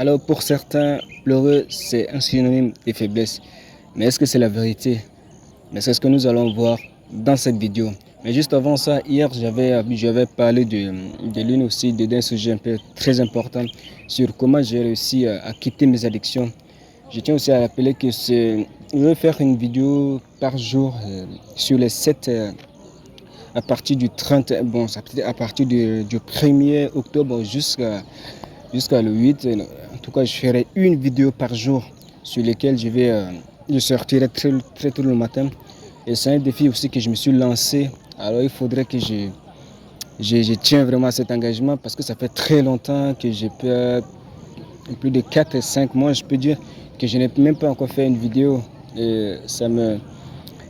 Alors pour certains, pleurer, c'est un synonyme de faiblesse. Mais est-ce que c'est la vérité? Mais c'est ce que nous allons voir dans cette vidéo. Mais juste avant ça, hier, j'avais parlé de l'une aussi, d'un sujet un peu très important sur comment j'ai réussi à quitter mes addictions. Je tiens aussi à rappeler que je vais faire une vidéo par jour sur les 7 à partir du 30, bon, à partir du 1er octobre jusqu'à le 8. En tout cas, je ferai une vidéo par jour sur lesquelles je sortirai très tôt le matin. Et c'est un défi aussi que je me suis lancé. Alors il faudrait que je tiens vraiment à cet engagement parce que ça fait très longtemps que j'ai plus de 4 et 5 mois, je peux dire, que je n'ai même pas encore fait une vidéo. Et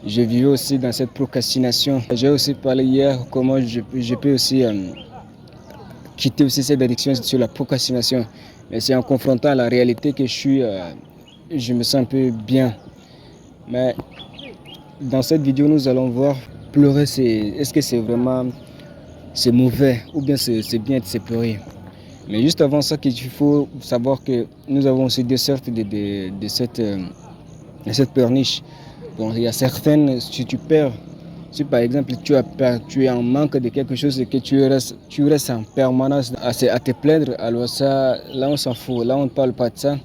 je vivais aussi dans cette procrastination. J'ai aussi parlé hier comment je peux aussi quitter aussi cette addiction sur la procrastination. Mais c'est en confrontant la réalité que je me sens un peu bien. Mais dans cette vidéo, nous allons voir pleurer, est-ce que c'est mauvais ou bien c'est bien de se pleurer. Mais juste avant ça, il faut savoir que nous avons aussi deux sortes de cette pleurniche. Bon, il y a certaines, si tu perds, si par exemple tu es en manque de quelque chose et que tu restes en permanence à te plaindre, alors ça, là on s'en fout, là on ne parle pas de ça.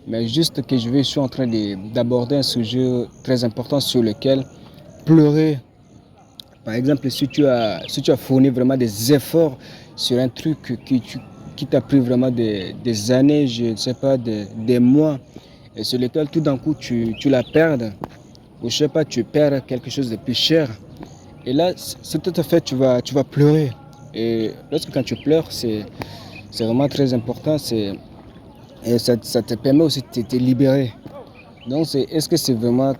Mais juste que je suis en train d'aborder un sujet très important sur lequel pleurer. Par exemple, si tu as fourni vraiment des efforts sur un truc qui t'a pris vraiment des années, je ne sais pas, des mois, et sur lequel tout d'un coup tu la perds, ou je sais pas, tu perds quelque chose de plus cher. Et là, c'est tout à fait, tu vas pleurer. Et lorsque quand tu pleures, c'est vraiment très important. Et ça te permet aussi de te libérer. Donc, est-ce que c'est vraiment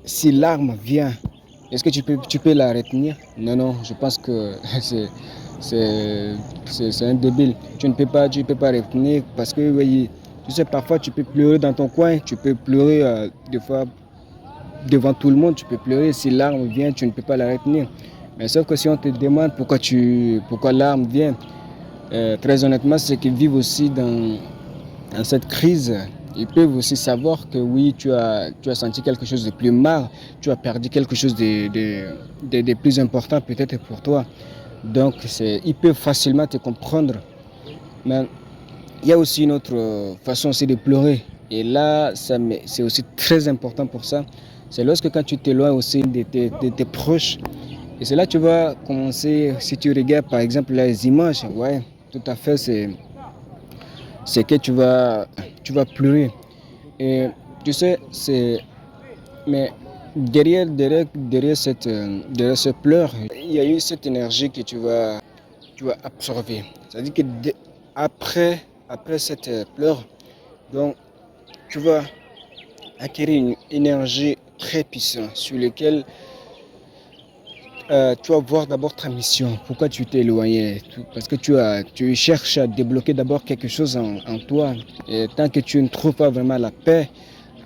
si l'arme vient, est-ce que tu peux la retenir? Non, non, je pense que c'est un débile. Tu peux pas retenir parce que, oui, tu sais, parfois tu peux pleurer dans ton coin, tu peux pleurer des fois devant tout le monde, tu peux pleurer. Si l'arme vient, tu ne peux pas la retenir. Mais sauf que si on te demande pourquoi l'arme vient, très honnêtement, c'est qu'ils vivent aussi dans cette crise. Ils peuvent aussi savoir que oui, tu as senti quelque chose de plus mal, tu as perdu quelque chose de plus important peut-être pour toi. Donc, ils peuvent facilement te comprendre. Mais il y a aussi une autre façon aussi de pleurer. Et là, c'est aussi très important pour ça. C'est lorsque quand tu t'éloignes aussi de tes proches. Et c'est là que tu vas commencer, si tu regardes par exemple les images, ouais, tout à fait, c'est que tu vas pleurer. Et tu sais, mais derrière ce pleur, il y a eu cette énergie que tu vas absorber. C'est-à-dire que après cette pleur, donc, tu vas acquérir une énergie très puissante sur laquelle tu vas voir d'abord ta mission. Pourquoi tu t'es éloigné? Parce que tu cherches à débloquer d'abord quelque chose en toi. Et tant que tu ne trouves pas vraiment la paix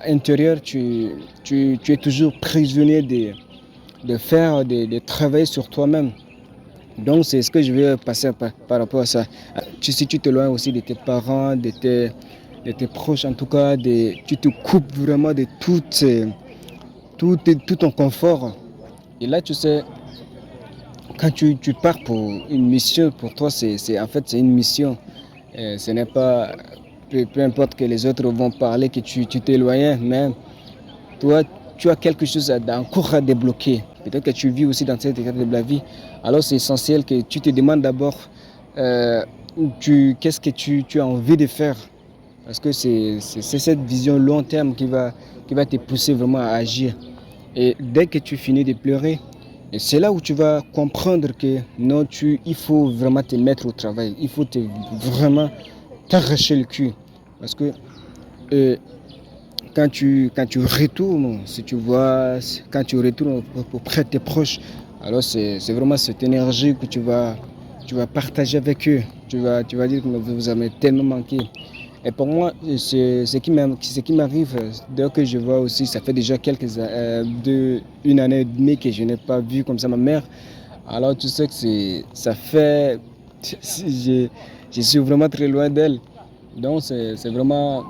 intérieure, tu es toujours prisonnier de travailler sur toi-même. Donc c'est ce que je vais passer par rapport à ça. Si tu t'éloignes aussi de tes parents, de tes proches en tout cas, tu te coupes vraiment de tout ton confort. Et là, tu sais, quand tu pars pour une mission, pour toi, en fait, c'est une mission. Ce n'est pas, peu importe que les autres vont parler, que tu t'éloignes, mais toi, tu as quelque chose encore à débloquer. Peut-être que tu vis aussi dans cette étape de la vie. Alors, c'est essentiel que tu te demandes d'abord euh, qu'est-ce que tu as envie de faire. Parce que c'est cette vision long terme qui va te pousser vraiment à agir. Et dès que tu finis de pleurer, et c'est là où tu vas comprendre que non, il faut vraiment te mettre au travail. Il faut vraiment t'arracher le cul. Parce que euh, quand tu retournes, si tu vois, quand tu retournes auprès de tes proches, alors c'est vraiment cette énergie que tu vas partager avec eux. Tu vas dire que vous avez tellement manqué. Et pour moi, ce qui m'arrive, dès que je vois aussi, ça fait déjà une année et demie que je n'ai pas vu comme ça ma mère. Alors tu sais que ça fait, je, je suis vraiment très loin d'elle. Donc c'est vraiment...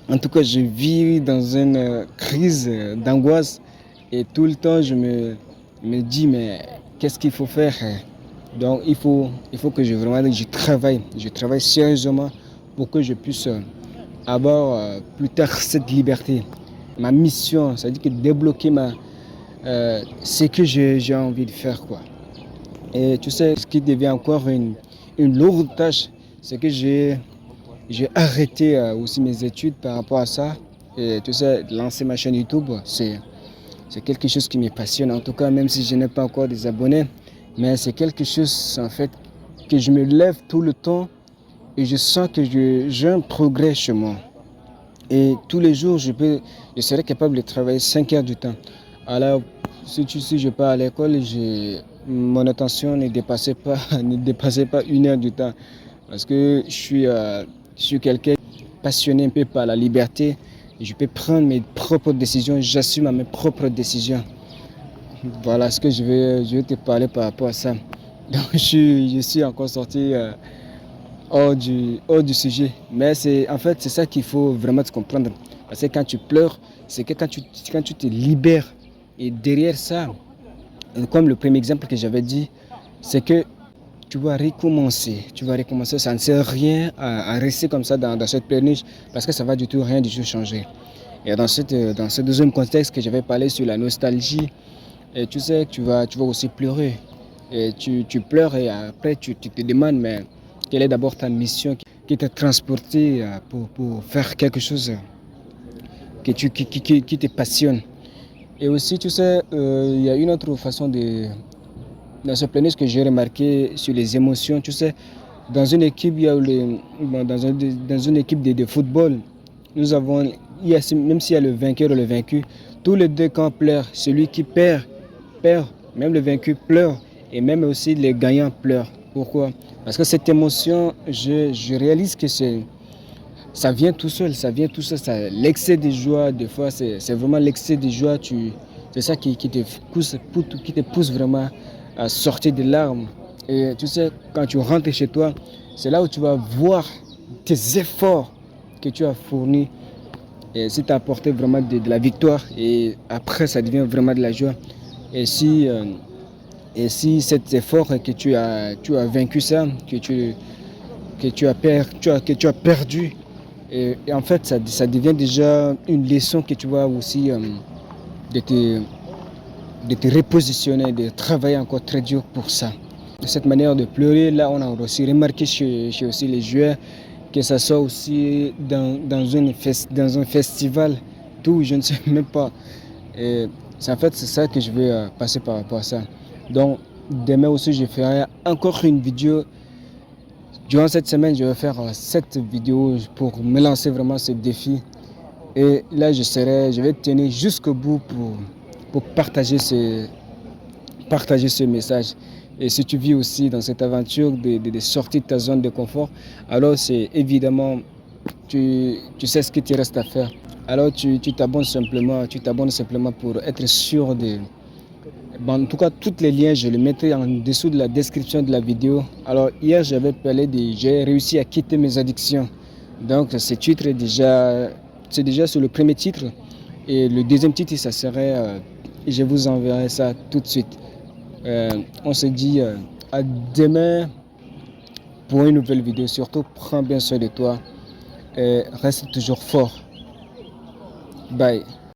En tout cas, je vis dans une crise d'angoisse et tout le temps me dis mais qu'est-ce qu'il faut faire? Donc il faut que je travaille sérieusement pour que je puisse avoir plus tard cette liberté. Ma mission, c'est-à-dire que débloquer ce que j'ai envie de faire, quoi. Et tu sais, ce qui devient encore une lourde tâche, c'est que j'ai arrêté aussi mes études par rapport à ça. Et tu sais, lancer ma chaîne YouTube, c'est quelque chose qui me passionne. En tout cas, même si je n'ai pas encore des abonnés, mais c'est quelque chose en fait que je me lève tout le temps et je sens que j'ai un progrès chez moi. Et tous les jours, je serais capable de travailler 5 heures du temps. Alors, si je pars à l'école, mon attention ne dépassait pas 1 heure du temps. Parce que je suis quelqu'un passionné un peu par la liberté. Je peux prendre mes propres décisions, j'assume à mes propres décisions. Voilà ce que je vais te parler par rapport à ça. Donc, je suis encore sorti hors du sujet. Mais en fait, c'est ça qu'il faut vraiment te comprendre. Parce que quand tu pleures, c'est que quand tu te libères. Et derrière ça, comme le premier exemple que j'avais dit, c'est que tu vas recommencer. Tu vas recommencer. Ça ne sert à rien à rester comme ça dans cette pleine parce que ça va du tout rien du tout changer. Et dans ce deuxième contexte que j'avais parlé sur la nostalgie, et tu sais que tu vas aussi pleurer. Et tu pleures et après tu te demandes, mais quelle est d'abord ta mission qui t'a transporté pour faire quelque chose qui te passionne. Et aussi, tu sais, il y a une autre façon dans ce planète que j'ai remarqué sur les émotions. Tu sais, dans une équipe, dans une équipe de football, même s'il y a le vainqueur et le vaincu, tous les deux camps pleurent. Celui qui perd, même le vaincu pleure et même aussi les gagnants pleurent. Pourquoi? Parce que cette émotion, je réalise que ça vient tout seul, l'excès de joie, des fois, c'est vraiment l'excès de joie, c'est ça qui te pousse vraiment à sortir des larmes. Et tu sais, quand tu rentres chez toi, c'est là où tu vas voir tes efforts que tu as fournis et si tu as apporté vraiment de la victoire et après ça devient vraiment de la joie. Et si cet effort que tu as vaincu ça, que tu as perdu, et en fait ça devient déjà une leçon que tu vas aussi de te repositionner, de travailler encore très dur pour ça. De cette manière de pleurer, là on a aussi remarqué chez aussi les joueurs que ça soit aussi dans un festival, tout, je ne sais même pas. Et en fait, c'est ça que je vais passer par rapport à ça. Donc, demain aussi, je ferai encore une vidéo. Durant cette semaine, je vais faire 7 vidéos pour me lancer vraiment ce défi. Et là, je vais tenir jusqu'au bout pour partager ce message. Et si tu vis aussi dans cette aventure de sortir de ta zone de confort, alors c'est évidemment, tu sais ce qu'il te reste à faire. Alors tu t'abonnes simplement pour être sûr de... Bon, en tout cas, tous les liens, je les mettrai en dessous de la description de la vidéo. Alors hier, j'ai réussi à quitter mes addictions. Donc ce titre c'est déjà sur le premier titre. Et le deuxième titre, ça serait, je vous enverrai ça tout de suite. On se dit à demain pour une nouvelle vidéo. Surtout, prends bien soin de toi et reste toujours fort. Bye.